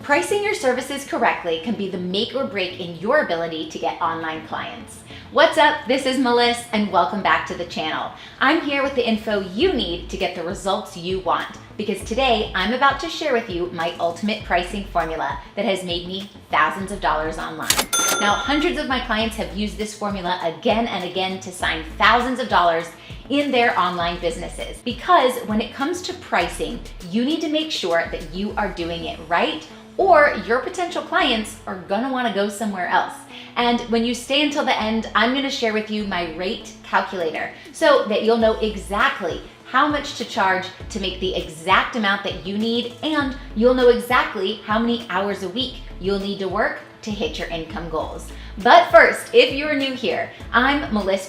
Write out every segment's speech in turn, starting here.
Pricing your services correctly can be the make or break in your ability to get online clients. What's up? This is Meliss and welcome back to the channel. I'm here with the info you need to get the results you want, because today I'm about to share with you my ultimate pricing formula that has made me thousands of dollars online. Now, hundreds of my clients have used this formula again and again to sign thousands of dollars in their online businesses. Because when it comes to pricing, you need to make sure that you are doing it right, or your potential clients are gonna wanna go somewhere else. And when you stay until the end, I'm gonna share with you my rate calculator so that you'll know exactly how much to charge to make the exact amount that you need, and you'll know exactly how many hours a week you'll need to work to hit your income goals. But first, if you're new here, I'm Meliss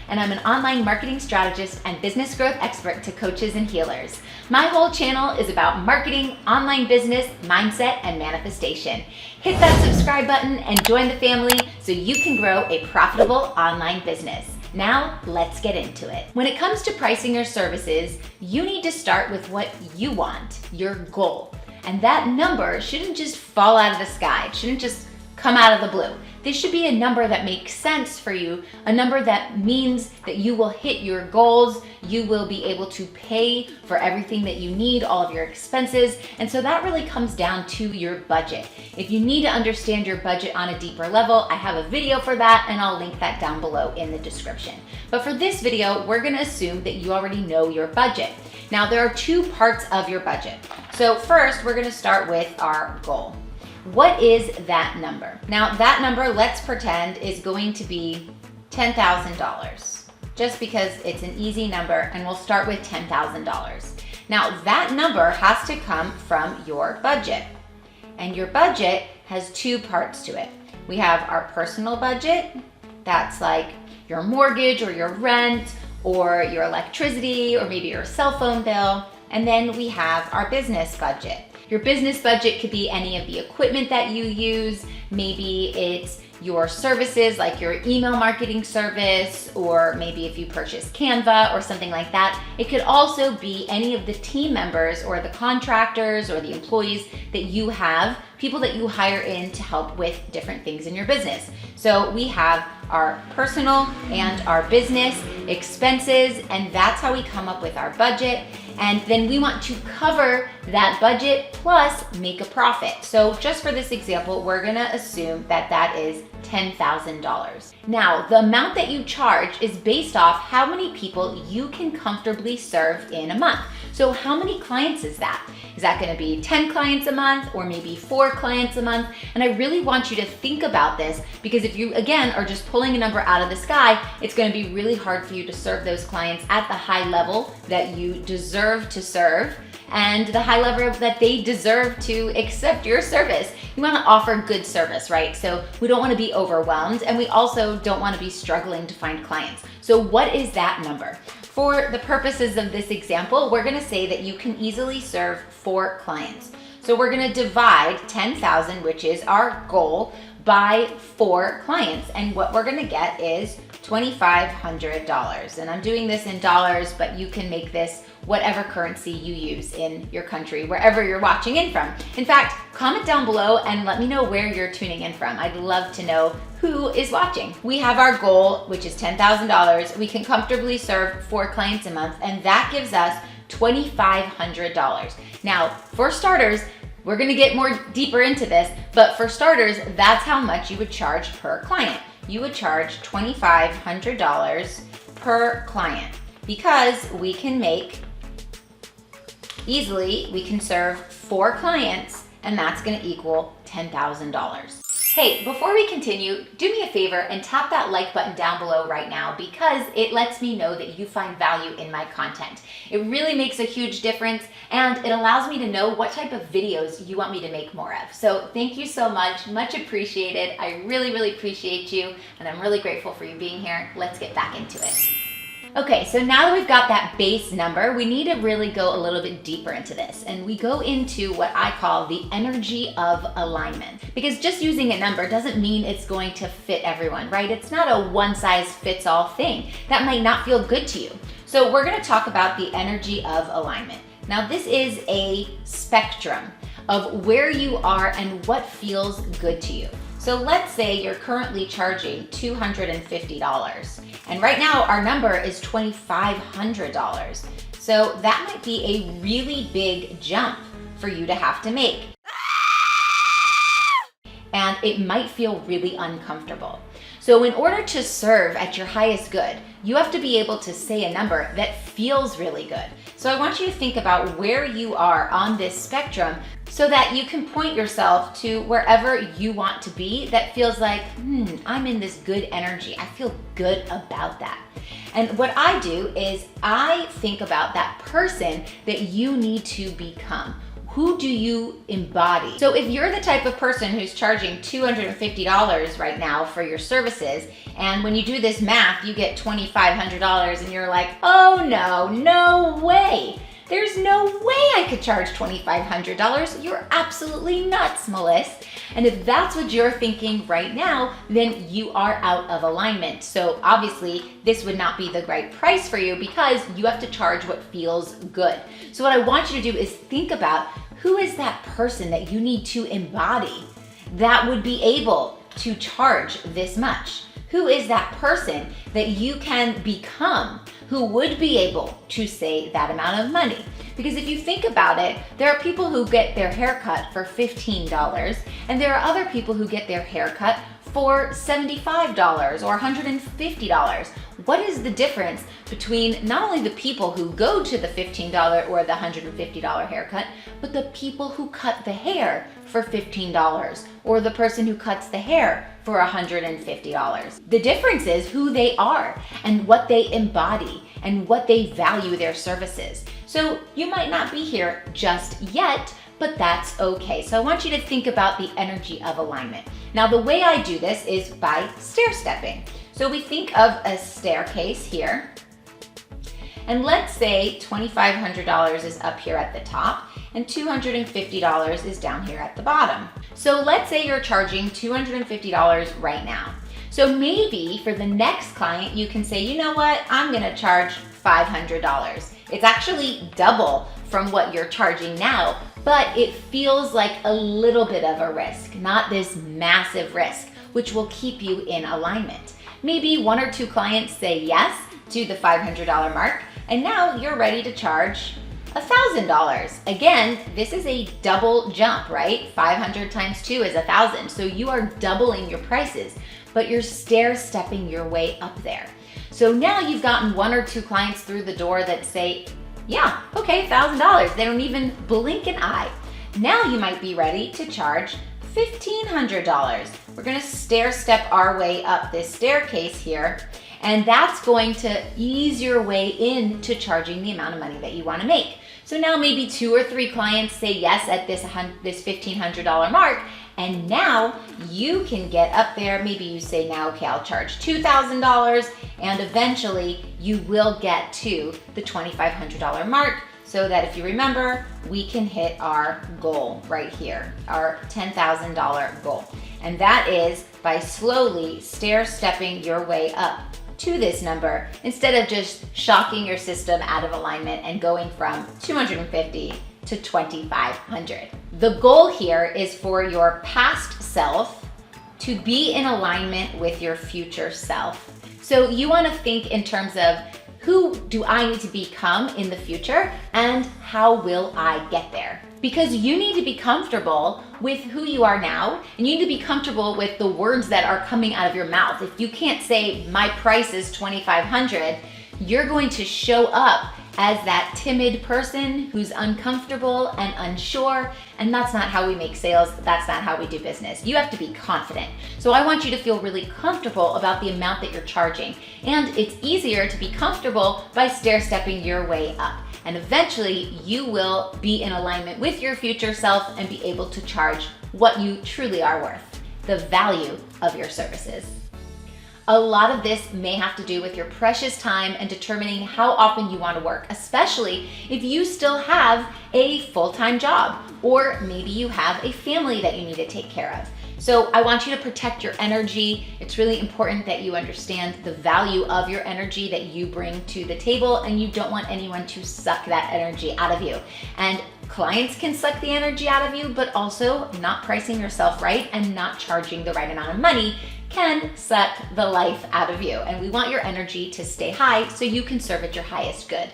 and I'm an online marketing strategist and business growth expert to coaches and healers. My whole channel is about marketing, online business, mindset, and manifestation. Hit that subscribe button and join the family so you can grow a profitable online business. Now, let's get into it. When it comes to pricing your services, you need to start with what you want, your goal. And that number shouldn't just fall out of the sky. It shouldn't just come out of the blue. This should be a number that makes sense for you, a number that means that you will hit your goals, you will be able to pay for everything that you need, all of your expenses, and so that really comes down to your budget. If you need to understand your budget on a deeper level, I have a video for that and I'll link that down below in the description. But for this video, we're gonna assume that you already know your budget. Now, there are two parts of your budget. So first, we're gonna start with our goal. What is that number? Now, that number, let's pretend, is going to be $10,000, just because it's an easy number, and we'll start with $10,000. Now, that number has to come from your budget, and your budget has two parts to it. We have our personal budget, that's like your mortgage or your rent or your electricity or maybe your cell phone bill, and then we have our business budget. Your business budget could be any of the equipment that you use. Maybe it's your services like your email marketing service, or maybe if you purchase Canva or something like that. It could also be any of the team members or the contractors or the employees that you have, people that you hire in to help with different things in your business. So we have our personal and our business expenses, and that's how we come up with our budget. And then we want to cover that budget plus make a profit. So just for this example, we're gonna assume that that is $10,000. Now, the amount that you charge is based off how many people you can comfortably serve in a month. So how many clients is that? Is that gonna be 10 clients a month or maybe 4 clients a month? And I really want you to think about this, because if you, again, are just pulling a number out of the sky, it's gonna be really hard for you to serve those clients at the high level that you deserve to serve and the high level that they deserve to accept your service. You wanna offer good service, right? So we don't wanna be overwhelmed, and we also don't wanna be struggling to find clients. So what is that number? For the purposes of this example, we're gonna say that you can easily serve 4 clients. So we're gonna divide 10,000, which is our goal, by 4 clients. And what we're gonna get is $2,500. And I'm doing this in dollars, but you can make this whatever currency you use in your country, wherever you're watching in from. In fact, comment down below and let me know where you're tuning in from. I'd love to know who is watching. We have our goal, which is $10,000. We can comfortably serve 4 clients a month, and that gives us $2,500. Now, for starters, we're gonna get more deeper into this, but for starters, that's how much you would charge per client. You would charge $2,500 per client, because we can serve 4 clients, and that's gonna equal $10,000. Hey, before we continue, do me a favor and tap that like button down below right now, because it lets me know that you find value in my content. It really makes a huge difference, and it allows me to know what type of videos you want me to make more of. So thank you so much appreciated. I really, really appreciate you, and I'm really grateful for you being here. Let's get back into it. Okay, so now that we've got that base number, we need to really go a little bit deeper into this, and we go into what I call the energy of alignment. Because just using a number doesn't mean it's going to fit everyone, right? It's not a one-size-fits-all thing. That might not feel good to you. So we're gonna talk about the energy of alignment. Now, this is a spectrum of where you are and what feels good to you. So let's say you're currently charging $250, and right now our number is $2,500. So that might be a really big jump for you to have to make. And it might feel really uncomfortable. So in order to serve at your highest good, you have to be able to say a number that feels really good. So I want you to think about where you are on this spectrum so that you can point yourself to wherever you want to be that feels like, I'm in this good energy. I feel good about that. And what I do is I think about that person that you need to become. Who do you embody? So if you're the type of person who's charging $250 right now for your services, and when you do this math, you get $2,500 and you're like, oh no way. There's no way I could charge $2,500. You're absolutely nuts, Meliss. And if that's what you're thinking right now, then you are out of alignment. So obviously this would not be the right price for you because you have to charge what feels good. So what I want you to do is think about who is that person that you need to embody that would be able to charge this much? Who is that person that you can become who would be able to say that amount of money? Because if you think about it, there are people who get their hair cut for $15, and there are other people who get their hair cut for $75 or $150. What is the difference between not only the people who go to the $15 or the $150 haircut, but the people who cut the hair for $15 or the person who cuts the hair for $150? The difference is who they are and what they embody and what they value their services. So you might not be here just yet, but that's okay. So I want you to think about the energy of alignment. Now, the way I do this is by stair stepping. So we think of a staircase here, and let's say $2,500 is up here at the top and $250 is down here at the bottom. So let's say you're charging $250 right now. So maybe for the next client, you can say, you know what, I'm gonna charge $500. It's actually double from what you're charging now, but it feels like a little bit of a risk, not this massive risk, which will keep you in alignment. Maybe one or two clients say yes to the $500 mark, and now you're ready to charge $1,000. Again, this is a double jump, right? 500 times 2 is 1,000. So you are doubling your prices, but you're stair stepping your way up there. So now you've gotten one or two clients through the door that say, yeah, okay, $1,000. They don't even blink an eye. Now you might be ready to charge $1,500. We're gonna stair step our way up this staircase here, and that's going to ease your way into charging the amount of money that you wanna make. So now maybe 2 or 3 clients say yes at this $1,500 mark, and now you can get up there. Maybe you say now, okay, I'll charge $2,000, and eventually you will get to the $2,500 mark, so that if you remember, we can hit our goal right here, our $10,000 goal. And that is by slowly stair stepping your way up to this number instead of just shocking your system out of alignment and going from 250 to 2,500. The goal here is for your past self to be in alignment with your future self. So you want to think in terms of, who do I need to become in the future and how will I get there? Because you need to be comfortable with who you are now, and you need to be comfortable with the words that are coming out of your mouth. If you can't say, my price is $2,500, you're going to show up as that timid person who's uncomfortable and unsure, and that's not how we make sales, that's not how we do business. You have to be confident. So I want you to feel really comfortable about the amount that you're charging, and it's easier to be comfortable by stair-stepping your way up. And eventually you will be in alignment with your future self and be able to charge what you truly are worth, the value of your services. A lot of this may have to do with your precious time and determining how often you want to work, especially if you still have a full-time job, or maybe you have a family that you need to take care of. So I want you to protect your energy. It's really important that you understand the value of your energy that you bring to the table, and you don't want anyone to suck that energy out of you. And clients can suck the energy out of you, but also not pricing yourself right and not charging the right amount of money can suck the life out of you. And we want your energy to stay high so you can serve at your highest good.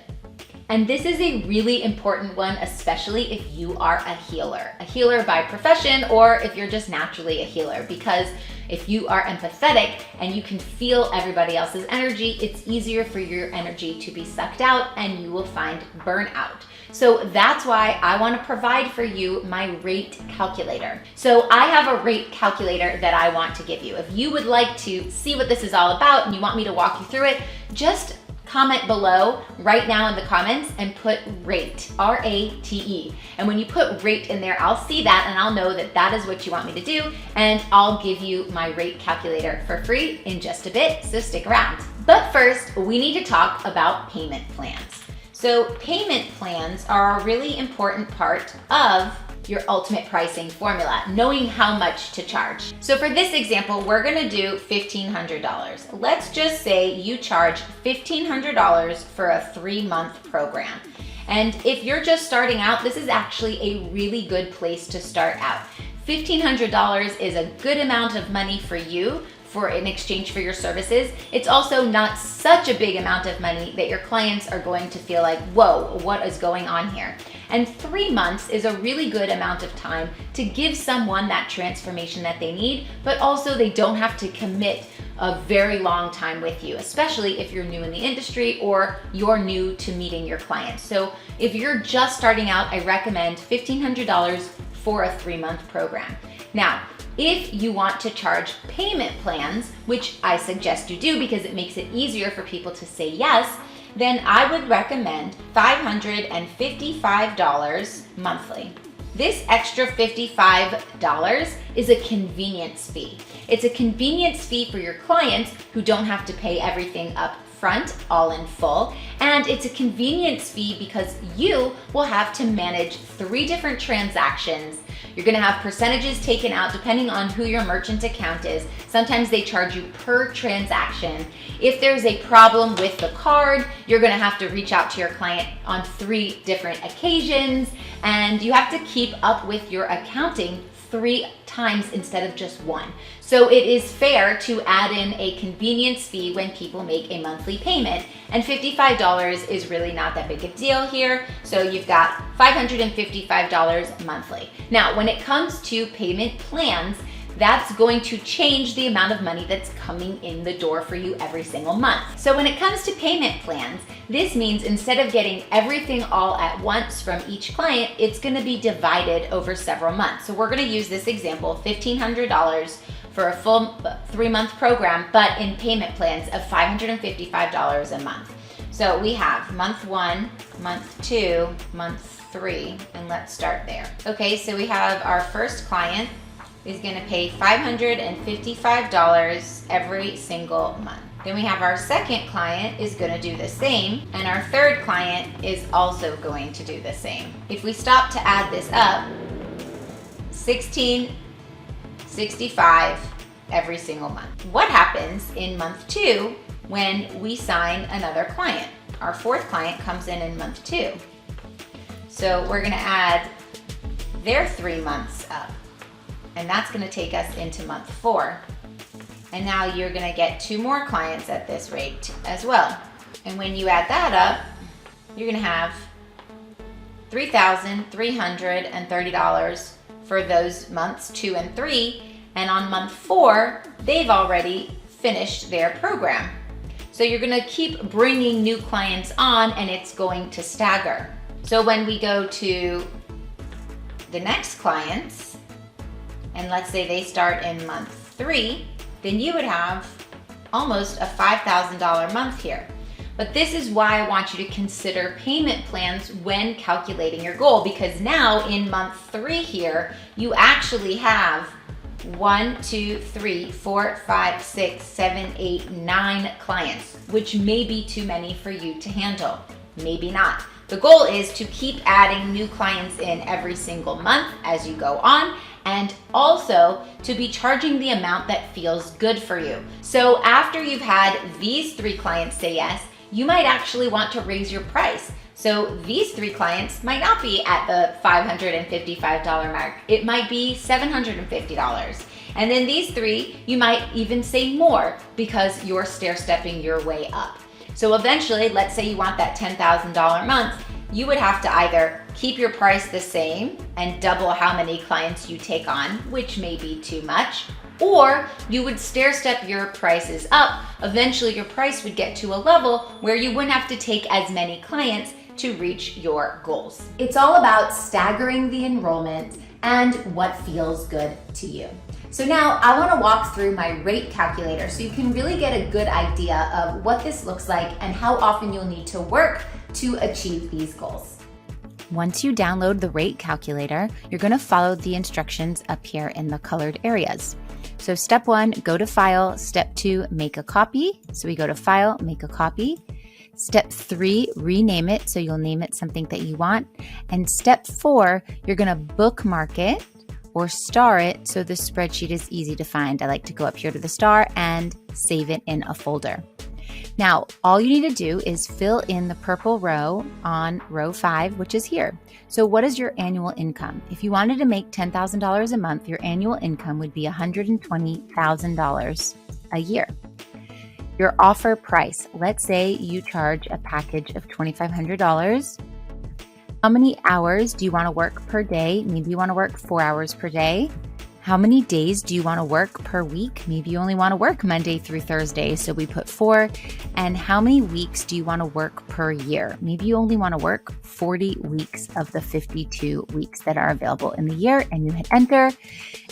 And this is a really important one, especially if you are a healer by profession, or if you're just naturally a healer, because if you are empathetic and you can feel everybody else's energy, it's easier for your energy to be sucked out and you will find burnout. So that's why I want to provide for you my rate calculator. So I have a rate calculator that I want to give you. If you would like to see what this is all about and you want me to walk you through it, just comment below right now in the comments and put rate, R-A-T-E. And when you put rate in there, I'll see that and I'll know that that is what you want me to do, and I'll give you my rate calculator for free in just a bit, so stick around. But first, we need to talk about payment plans. So payment plans are a really important part of your ultimate pricing formula, knowing how much to charge. So for this example, we're gonna do $1,500. Let's just say you charge $1,500 for a 3-month program. And if you're just starting out, this is actually a really good place to start out. $1,500 is a good amount of money for you in exchange for your services. It's also not such a big amount of money that your clients are going to feel like, whoa, what is going on here? And 3 months is a really good amount of time to give someone that transformation that they need, but also they don't have to commit a very long time with you, especially if you're new in the industry or you're new to meeting your clients. So if you're just starting out, I recommend $1,500 for a 3-month program. Now, if you want to charge payment plans, which I suggest you do because it makes it easier for people to say yes, then I would recommend $555 monthly. This extra $55 is a convenience fee. It's a convenience fee for your clients who don't have to pay everything up front, all in full, and it's a convenience fee because you will have to manage 3 different transactions. You're gonna have percentages taken out depending on who your merchant account is. Sometimes they charge you per transaction. If there's a problem with the card, you're gonna have to reach out to your client on 3 different occasions, and you have to keep up with your accounting 3 times instead of just 1. So it is fair to add in a convenience fee when people make a monthly payment, and $55 is really not that big a deal here. So you've got $555 monthly. Now, when it comes to payment plans, that's going to change the amount of money that's coming in the door for you every single month. So when it comes to payment plans, this means instead of getting everything all at once from each client, it's gonna be divided over several months. So we're gonna use this example, $1,500 for a full 3-month program, but in payment plans of $555 a month. So we have month 1, month 2, month 3, and let's start there. Okay, so we have our first client is gonna pay $555 every single month. Then we have our second client is gonna do the same, and our third client is also going to do the same. If we stop to add this up, $1,665 every single month. What happens in month 2 when we sign another client? Our fourth client comes in month 2. So we're gonna add their 3 months up, and that's gonna take us into month 4. And now you're gonna get 2 more clients at this rate as well. And when you add that up, you're gonna have $3,330 for those months 2 and 3. And on month 4, they've already finished their program. So you're gonna keep bringing new clients on, and it's going to stagger. So when we go to the next clients, and let's say they start in month 3, then you would have almost a $5,000 month here. But this is why I want you to consider payment plans when calculating your goal, because now in month 3 here, you actually have 1, 2, 3, 4, 5, 6, 7, 8, 9 clients, which may be too many for you to handle. Maybe not. The goal is to keep adding new clients in every single month as you go on, and also to be charging the amount that feels good for you. So after you've had these 3 clients say yes, you might actually want to raise your price. So these 3 clients might not be at the $555 mark. It might be $750. And then these 3, you might even say more because you're stair-stepping your way up. So eventually, let's say you want that $10,000 month, you would have to either keep your price the same and double how many clients you take on, which may be too much, or you would stair-step your prices up. Eventually, your price would get to a level where you wouldn't have to take as many clients to reach your goals. It's all about staggering the enrollment and what feels good to you. So now I want to walk through my rate calculator so you can really get a good idea of what this looks like and how often you'll need to work to achieve these goals. Once you download the rate calculator, you're going to follow the instructions up here in the colored areas. So step 1, go to File. Step 2, make a copy. So we go to File, make a copy. Step 3, rename it. So you'll name it something that you want. And step 4, you're going to bookmark it or star it so the spreadsheet is easy to find. I like to go up here to the star and save it in a folder. Now, all you need to do is fill in the purple row on row 5, which is here. So what is your annual income? If you wanted to make $10,000 a month, your annual income would be $120,000 a year. Your offer price, let's say you charge a package of $2,500. How many hours do you want to work per day? Maybe you want to work 4 hours per day. How many days do you want to work per week? Maybe you only want to work Monday through Thursday, so we put 4. And how many weeks do you want to work per year? Maybe you only want to work 40 weeks of the 52 weeks that are available in the year, and you hit enter,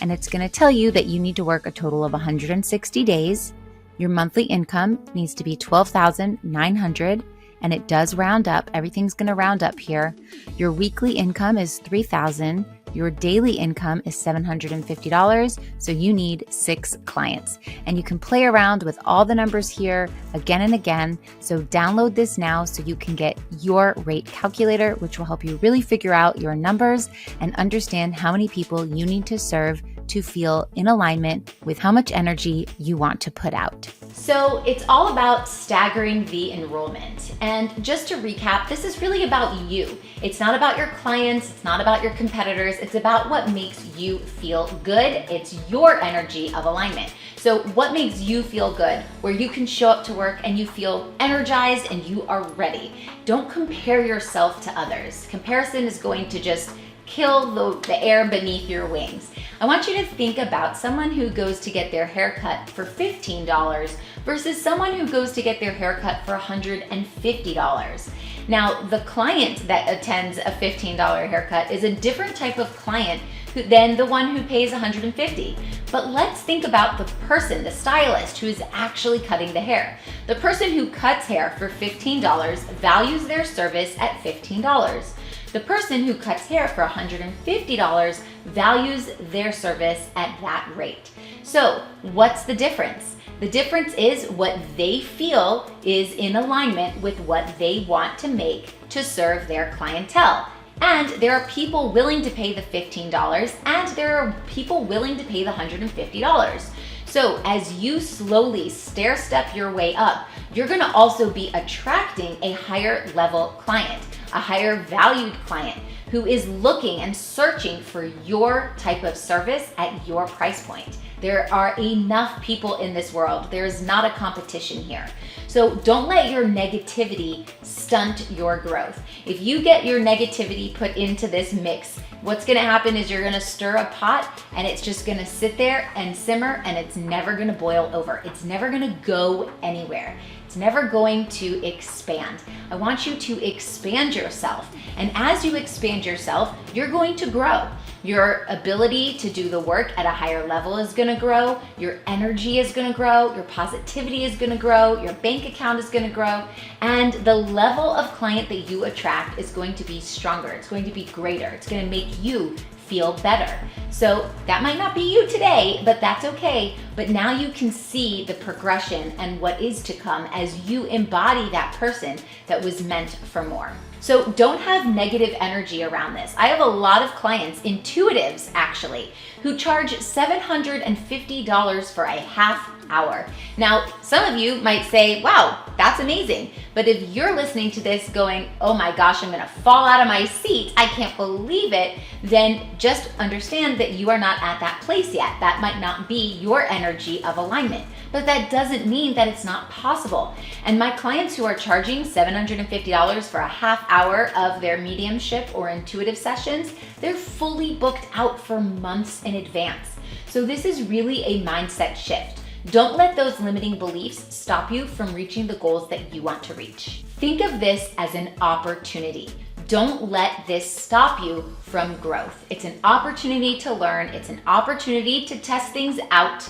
and it's going to tell you that you need to work a total of 160 days. Your monthly income needs to be $12,900. And it does round up. Everything's going to round up here. Your weekly income is $3,000. Your daily income is $750. So you need 6 clients. And you can play around with all the numbers here again and again. So download this now so you can get your rate calculator, which will help you really figure out your numbers and understand how many people you need to serve to feel in alignment with how much energy you want to put out. So it's all about staggering the enrollment. And just to recap, this is really about you. It's not about your clients, it's not about your competitors, it's about what makes you feel good. It's your energy of alignment. So what makes you feel good, where you can show up to work and you feel energized and you are ready. Don't compare yourself to others. Comparison is going to just kill the air beneath your wings. I want you to think about someone who goes to get their hair cut for $15 versus someone who goes to get their hair cut for $150. Now, the client that attends a $15 haircut is a different type of client than the one who pays $150. But let's think about the person, the stylist, who is actually cutting the hair. The person who cuts hair for $15 values their service at $15. The person who cuts hair for $150 values their service at that rate. So what's the difference? The difference is what they feel is in alignment with what they want to make to serve their clientele. And there are people willing to pay the $15 and there are people willing to pay the $150. So as you slowly stair-step your way up, you're gonna also be attracting a higher level client, a higher valued client who is looking and searching for your type of service at your price point. There are enough people in this world. There is not a competition here. So don't let your negativity stunt your growth. If you get your negativity put into this mix, what's gonna happen is you're gonna stir a pot and it's just gonna sit there and simmer and it's never gonna boil over. It's never gonna go anywhere. It's never going to expand. I want you to expand yourself. And as you expand yourself, you're going to grow. Your ability to do the work at a higher level is gonna grow, your energy is gonna grow, your positivity is gonna grow, your bank account is gonna grow, and the level of client that you attract is going to be stronger, it's going to be greater, it's gonna make you feel better. So that might not be you today, but that's okay. But now you can see the progression and what is to come as you embody that person that was meant for more. So don't have negative energy around this. I have a lot of clients, intuitives actually, who charge $750 for a half hour. Now, some of you might say, wow, that's amazing. But if you're listening to this going, oh my gosh, I'm gonna fall out of my seat, I can't believe it, then just understand that you are not at that place yet. That might not be your energy of alignment. But that doesn't mean that it's not possible. And my clients who are charging $750 for a half hour of their mediumship or intuitive sessions, they're fully booked out for months in advance. So this is really a mindset shift. Don't let those limiting beliefs stop you from reaching the goals that you want to reach. Think of this as an opportunity. Don't let this stop you from growth. It's an opportunity to learn. It's an opportunity to test things out.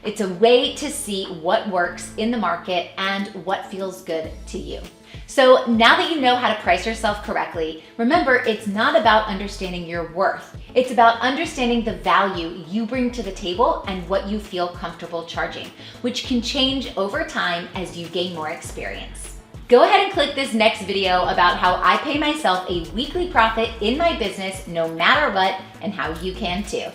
It's a way to see what works in the market and what feels good to you. So now that you know how to price yourself correctly, remember, it's not about understanding your worth. It's about understanding the value you bring to the table and what you feel comfortable charging, which can change over time as you gain more experience. Go ahead and click this next video about how I pay myself a weekly profit in my business no matter what, and how you can too.